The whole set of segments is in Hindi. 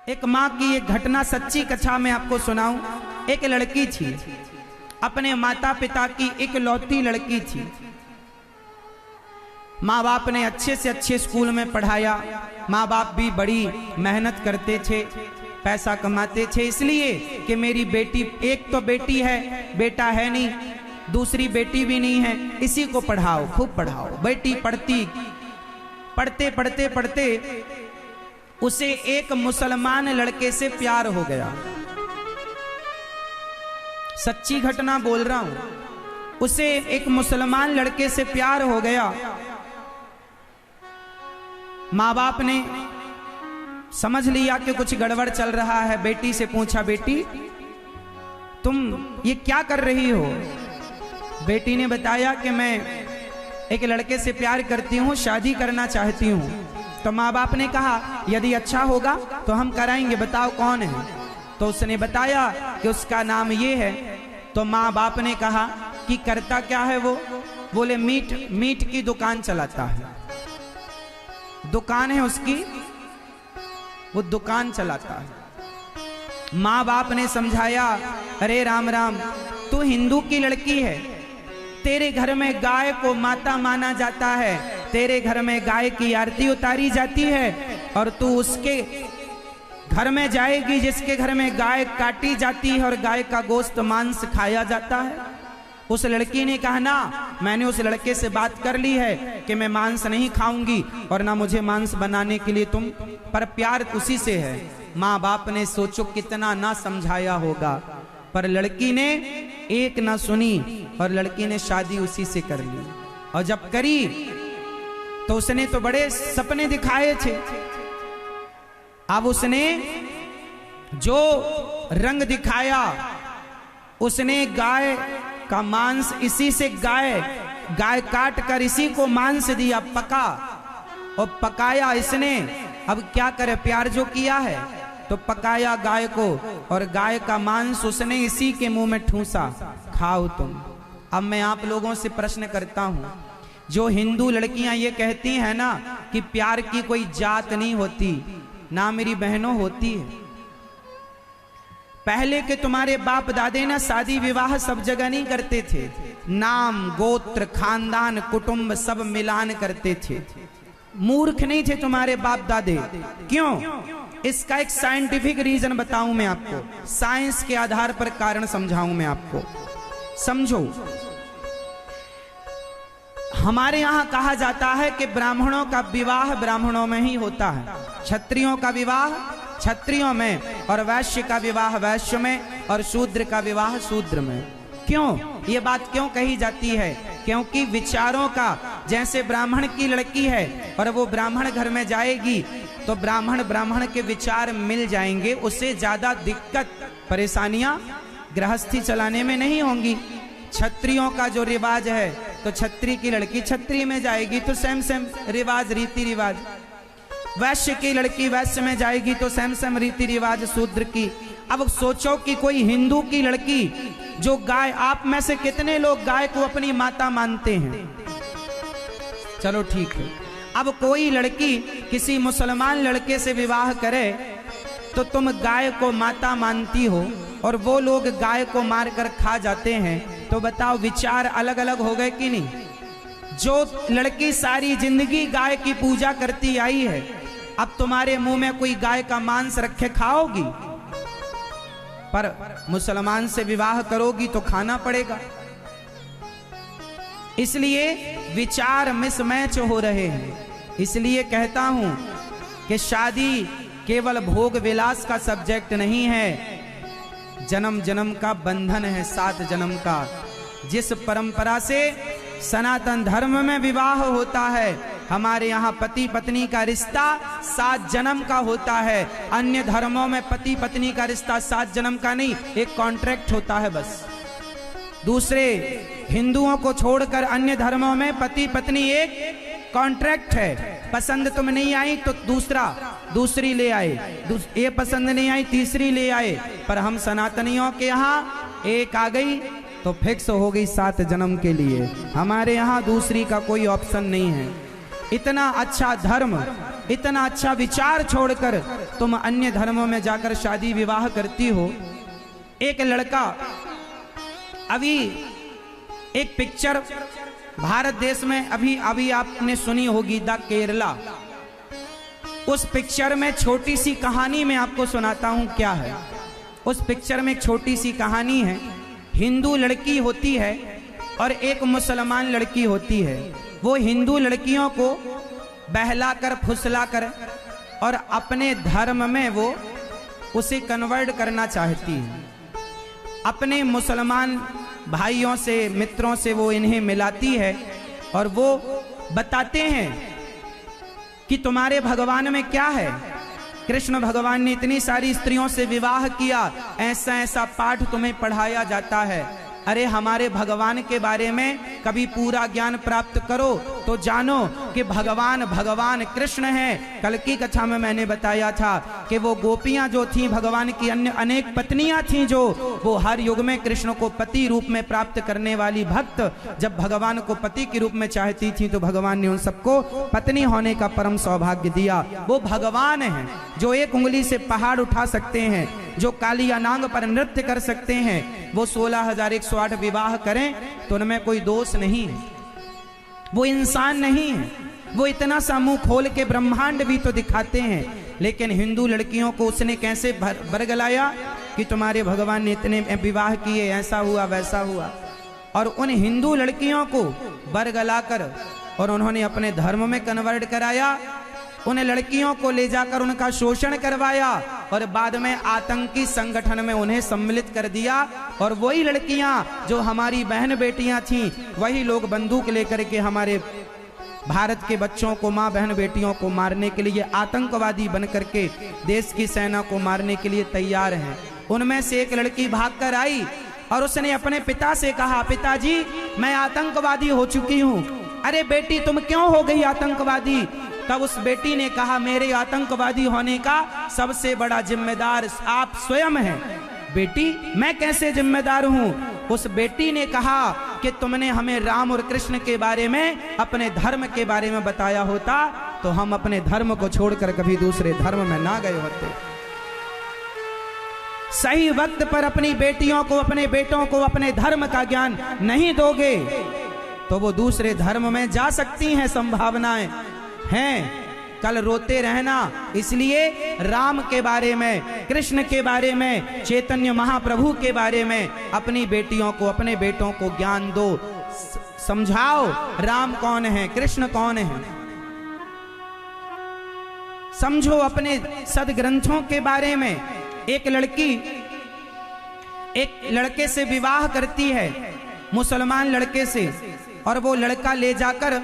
एक माँ की एक घटना सच्ची कथा में आपको सुनाऊं। एक लड़की थी, अपने माता पिता की इकलौती लड़की थी। माँ बाप ने अच्छे से अच्छे स्कूल में पढ़ाया। माँ बाप भी बड़ी मेहनत करते थे, पैसा कमाते थे, इसलिए कि मेरी बेटी, एक तो बेटी है, बेटा है नहीं, दूसरी बेटी भी नहीं है, इसी को पढ़ाओ, खूब पढ़ाओ। बेटी पढ़ते पढ़ते पढ़ते उसे एक मुसलमान लड़के से प्यार हो गया। सच्ची घटना बोल रहा हूं। उसे एक मुसलमान लड़के से प्यार हो गया। माँ बाप ने समझ लिया कि कुछ गड़बड़ चल रहा है। बेटी से पूछा, बेटी तुम ये क्या कर रही हो? बेटी ने बताया कि मैं एक लड़के से प्यार करती हूँ, शादी करना चाहती हूँ। तो माँ बाप ने कहा, यदि अच्छा होगा तो हम कराएंगे, बताओ कौन है? तो उसने बताया कि उसका नाम ये है। तो माँ बाप ने कहा कि करता क्या है वो? बोले मीट की दुकान चलाता है, दुकान है उसकी, वो दुकान चलाता है। माँ बाप ने समझाया, अरे राम राम, तू हिंदू की लड़की है, तेरे घर में गाय को माता माना जाता है, तेरे घर में गाय की आरती उतारी जाती है, और तू उसके घर में जाएगी जिसके घर में गाय काटी जाती है और गाय का गोश्त मांस खाया जाता है। उस लड़की ने कहा, ना, मैंने उस लड़के से बात कर ली है कि मैं मांस नहीं खाऊंगी और ना मुझे मांस बनाने के लिए तुम, पर प्यार उसी से है। माँ बाप ने सोचो कितना ना समझाया होगा, पर लड़की ने एक ना सुनी और लड़की ने शादी उसी से कर ली। और जब करी तो उसने तो बड़े सपने दिखाए थे। अब उसने जो रंग दिखाया, उसने गाय का मांस, इसी से गाय काट कर इसी को मांस दिया, पका और पकाया इसने। अब क्या करे, प्यार जो किया है तो पकाया गाय को, और गाय का मांस उसने इसी के मुंह में ठूसा, खाओ तुम। अब मैं आप लोगों से प्रश्न करता हूं, जो हिंदू लड़कियां ये कहती हैं ना कि प्यार की कोई जात नहीं होती, ना मेरी बहनों होती है। पहले के तुम्हारे बाप दादे ना शादी विवाह सब जगह नहीं करते थे, नाम गोत्र खानदान कुटुंब सब मिलान करते थे। मूर्ख नहीं थे तुम्हारे बाप दादे। क्यों? इसका एक साइंटिफिक रीजन बताऊं मैं आपको, साइंस के आधार पर कारण समझाऊं मैं आपको, समझो। हमारे यहां कहा जाता है कि ब्राह्मणों का विवाह ब्राह्मणों में ही होता है, क्षत्रियों का विवाह क्षत्रियों में, और वैश्य का विवाह वैश्य में, और शूद्र का विवाह शूद्र में। क्यों ये बात क्यों कही जाती है? क्योंकि विचारों का, जैसे ब्राह्मण की लड़की है और वो ब्राह्मण घर में जाएगी तो ब्राह्मण के विचार मिल जाएंगे, उससे ज्यादा दिक्कत परेशानियां गृहस्थी चलाने में नहीं होंगी। क्षत्रियों का जो रिवाज है तो क्षत्रिय की लड़की क्षत्रिय में जाएगी तो सेम रिवाज, रीति रिवाज। वैश्य की लड़की वैश्य में जाएगी तो सेम रीति रिवाज शूद्र की। अब सोचो कि कोई हिंदू की लड़की जो गाय, आप में से कितने लोग गाय को अपनी माता मानते हैं? चलो ठीक है। अब कोई लड़की किसी मुसलमान लड़के से विवाह करे तो तुम गाय को माता मानती हो और वो लोग गाय को मारकर खा जाते हैं, तो बताओ विचार अलग अलग हो गए कि नहीं? जो लड़की सारी जिंदगी गाय की पूजा करती आई है, अब तुम्हारे मुंह में कोई गाय का मांस रखे खाओगी? पर मुसलमान से विवाह करोगी तो खाना पड़ेगा। इसलिए विचार मिसमैच हो रहे हैं। इसलिए कहता हूं कि शादी केवल भोग विलास का सब्जेक्ट नहीं है, जन्म जन्म का बंधन है, 7 जन्म का। जिस परंपरा से सनातन धर्म में विवाह होता है, हमारे यहाँ पति पत्नी का रिश्ता 7 जन्म का होता है। अन्य धर्मों में पति पत्नी का रिश्ता 7 जन्म का नहीं, एक कॉन्ट्रैक्ट होता है बस। दूसरे हिंदुओं को छोड़कर अन्य धर्मों में पति पत्नी एक कॉन्ट्रैक्ट है। पसंद तुम नहीं आई तो दूसरी ले आए, ये पसंद नहीं आई तीसरी ले आए। पर हम सनातनियों के यहाँ एक आ गई तो फिक्स हो गई 7 जन्म के लिए। हमारे यहाँ दूसरी का कोई ऑप्शन नहीं है। इतना अच्छा धर्म इतना अच्छा विचार छोड़कर तुम अन्य धर्मों में जाकर शादी विवाह करती हो। एक लड़का, अभी एक पिक्चर भारत देश में अभी आपने सुनी होगी, द केरला। उस पिक्चर में छोटी सी कहानी मैं आपको सुनाता हूं क्या है। उस पिक्चर में एक छोटी सी कहानी है। हिंदू लड़की होती है और एक मुसलमान लड़की होती है। वो हिंदू लड़कियों को बहलाकर फुसलाकर और अपने धर्म में वो उसे कन्वर्ट करना चाहती है। अपने मुसलमान भाइयों से, मित्रों से वो इन्हें मिलाती है और वो बताते हैं कि तुम्हारे भगवान में क्या है। कृष्ण भगवान ने इतनी सारी स्त्रियों से विवाह किया, ऐसा ऐसा पाठ तुम्हें पढ़ाया जाता है। अरे हमारे भगवान के बारे में कभी पूरा ज्ञान प्राप्त करो तो जानो कि भगवान कृष्ण हैं। कल की कथा में मैंने बताया था कि वो गोपियां जो थीं, भगवान की अन्य अनेक पत्नियां थीं, जो वो हर युग में कृष्ण को पति रूप में प्राप्त करने वाली भक्त जब भगवान को पति के रूप में चाहती थी तो भगवान ने उन सबको पत्नी होने का परम सौभाग्य दिया। वो भगवान हैं जो एक उंगली से पहाड़ उठा सकते हैं, जो काली अनांग पर नृत्य कर सकते हैं। वो 16,108 विवाह करें तो उनमें कोई दोष नहीं है। वो इंसान नहीं है। वो इतना सा मुंह खोल के ब्रह्मांड भी तो दिखाते हैं, लेकिन हिंदू लड़कियों को उसने कैसे बरगलाया कि तुम्हारे भगवान ने इतने विवाह किए, ऐसा हुआ वैसा हुआ। और उन हिंदू लड़कियों को बरगलाकर और उन्होंने अपने धर्म में कन्वर्ट कराया। उन लड़कियों को ले जाकर उनका शोषण करवाया और बाद में आतंकी संगठन में उन्हें सम्मिलित कर दिया। और वही लड़कियां जो हमारी बहन बेटियां थीं, वही लोग बंदूक लेकर के हमारे भारत के बच्चों को, मां बहन बेटियों को मारने के लिए आतंकवादी बन करके देश की सेना को मारने के लिए तैयार हैं। उनमें से एक लड़की भागकर आई और उसने अपने पिता से कहा, पिताजी मैं आतंकवादी हो चुकी हूँ। अरे बेटी तुम क्यों हो गई आतंकवादी? तब उस बेटी ने कहा, मेरे आतंकवादी होने का सबसे बड़ा जिम्मेदार आप स्वयं हैं। बेटी मैं कैसे जिम्मेदार हूँ? उस बेटी ने कहा कि तुमने हमें राम और कृष्ण के बारे में, अपने धर्म के बारे में बताया होता तो हम अपने धर्म को छोड़कर कभी दूसरे धर्म में ना गए होते। सही वक्त पर अपनी बेटियों को, अपने बेटों को अपने धर्म का ज्ञान नहीं दोगे तो वो दूसरे धर्म में जा सकती हैं, संभावनाएं हैं। कल रोते रहना। इसलिए राम के बारे में, कृष्ण के बारे में, चैतन्य महाप्रभु के बारे में अपनी बेटियों को, अपने बेटों को ज्ञान दो, समझाओ राम कौन है, कृष्ण कौन है। समझो अपने सदग्रंथों के बारे में। एक लड़की एक लड़के से विवाह करती है, मुसलमान लड़के से, और वो लड़का ले जाकर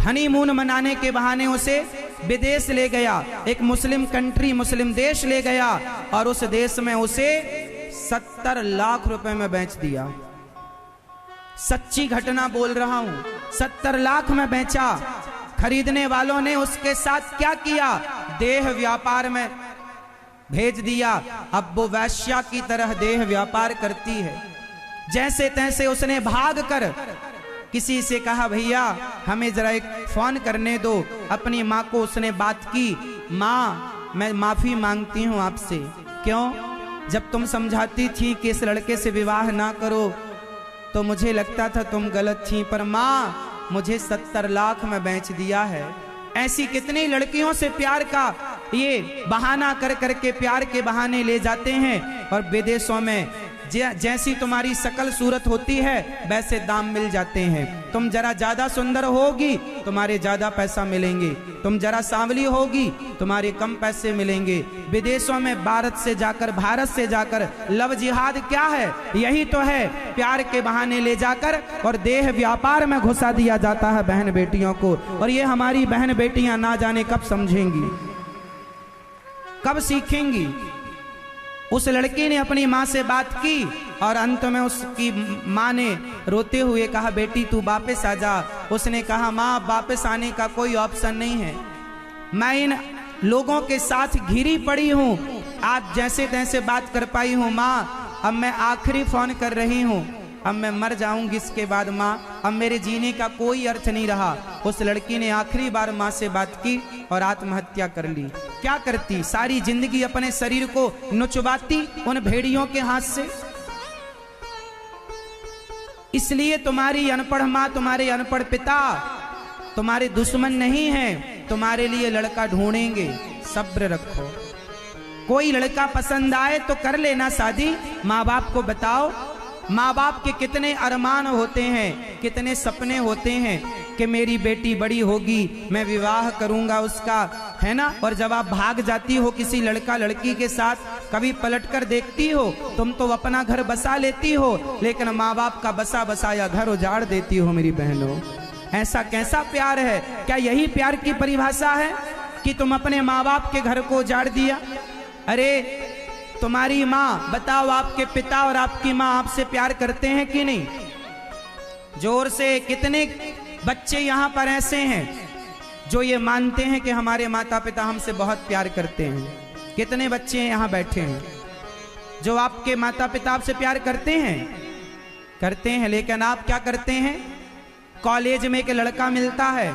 हनीमून मनाने के बहाने उसे विदेश ले गया, एक मुस्लिम कंट्री, मुस्लिम देश ले गया और उस देश में उसे 70 लाख रुपए में बेच दिया। सच्ची घटना बोल रहा हूं, 70 लाख में बेचा। खरीदने वालों ने उसके साथ क्या किया? देह व्यापार में भेज दिया। अब वो वैश्या की तरह देह व्यापार करती है। जैसे तैसे उसने भागकर किसी से कहा, भैया हमें जरा एक फोन करने दो। अपनी माँ को उसने बात की, माँ मैं माफी मांगती हूँ आपसे। क्यों? जब तुम समझाती थी कि इस लड़के से विवाह ना करो तो मुझे लगता था तुम गलत थी, पर माँ मुझे 70 लाख में बेच दिया है। ऐसी कितनी लड़कियों से प्यार का ये बहाना कर करके प्यार के बहाने ले जाते हैं और विदेशों में जैसी तुम्हारी शकल सूरत होती है वैसे दाम मिल जाते हैं। तुम जरा ज्यादा सुंदर होगी तुम्हारे ज्यादा पैसा मिलेंगे, तुम जरा सांवली होगी तुम्हारे कम पैसे मिलेंगे। विदेशों में भारत से जाकर लव जिहाद क्या है? यही तो है, प्यार के बहाने ले जाकर और देह व्यापार में घुसा दिया जाता है बहन बेटियों को। और ये हमारी बहन बेटियां ना जाने कब समझेंगी, कब सीखेंगी। उस लड़की ने अपनी माँ से बात की और अंत में उसकी माँ ने रोते हुए कहा, बेटी तू वापस आ जा। उसने कहा, माँ वापस आने का कोई ऑप्शन नहीं है, मैं इन लोगों के साथ घिरी पड़ी हूँ, आज जैसे तैसे बात कर पाई हूँ। माँ अब मैं आखिरी फोन कर रही हूँ, अब मैं मर जाऊंगी इसके बाद माँ, अब मेरे जीने का कोई अर्थ नहीं रहा। उस लड़की ने आखिरी बार माँ से बात की और आत्महत्या कर ली। क्या करती? सारी जिंदगी अपने शरीर को नुचवाती उन भेड़ियों के हाथ से। इसलिए तुम्हारी अनपढ़ माँ, तुम्हारे अनपढ़ पिता तुम्हारे दुश्मन नहीं हैं, तुम्हारे लिए लड़का ढूंढेंगे। सब्र रखो। कोई लड़का पसंद आए तो कर लेना शादी। माँ बाप को बताओ, माँ बाप के कितने अरमान होते हैं, कितने सपने होते हैं कि मेरी बेटी बड़ी होगी, मैं विवाह करूंगा उसका, है ना। और जब आप भाग जाती हो किसी लड़का लड़की के साथ, कभी पलटकर देखती हो? तुम तो अपना घर बसा लेती हो, लेकिन माँ बाप का बसा बसाया घर उजाड़ देती हो मेरी बहनों। ऐसा कैसा प्यार है? क्या यही प्यार की परिभाषा है कि तुम अपने माँ बाप के घर को उजाड़ दिया? अरे तुम्हारी माँ, बताओ आपके पिता और आपकी माँ आपसे प्यार करते हैं कि नहीं? जोर से। कितने बच्चे यहाँ पर ऐसे हैं जो ये मानते हैं कि हमारे माता पिता हमसे बहुत प्यार करते हैं? कितने बच्चे यहाँ बैठे हैं जो आपके माता पिता आपसे प्यार करते हैं? करते हैं, लेकिन आप क्या करते हैं? कॉलेज में एक लड़का मिलता है,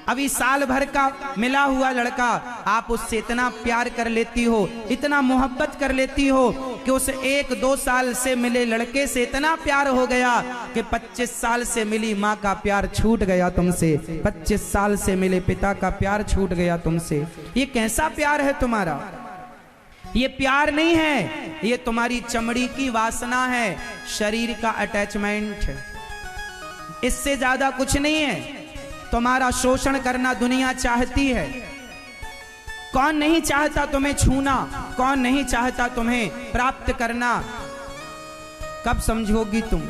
अभी साल भर का मिला हुआ लड़का, आप उससे इतना प्यार कर लेती हो, इतना मोहब्बत कर लेती हो कि उस 1-2 साल से मिले लड़के से इतना प्यार हो गया कि 25 साल से मिली माँ का प्यार छूट गया तुमसे, 25 साल से मिले पिता का प्यार छूट गया तुमसे। ये कैसा प्यार है तुम्हारा? ये प्यार नहीं है, ये तुम्हारी चमड़ी की वासना है, शरीर का अटैचमेंट है, इससे ज्यादा कुछ नहीं है। तुम्हारा शोषण करना दुनिया चाहती है। कौन नहीं चाहता तुम्हें छूना? कौन नहीं चाहता तुम्हें प्राप्त करना? कब समझोगी तुम?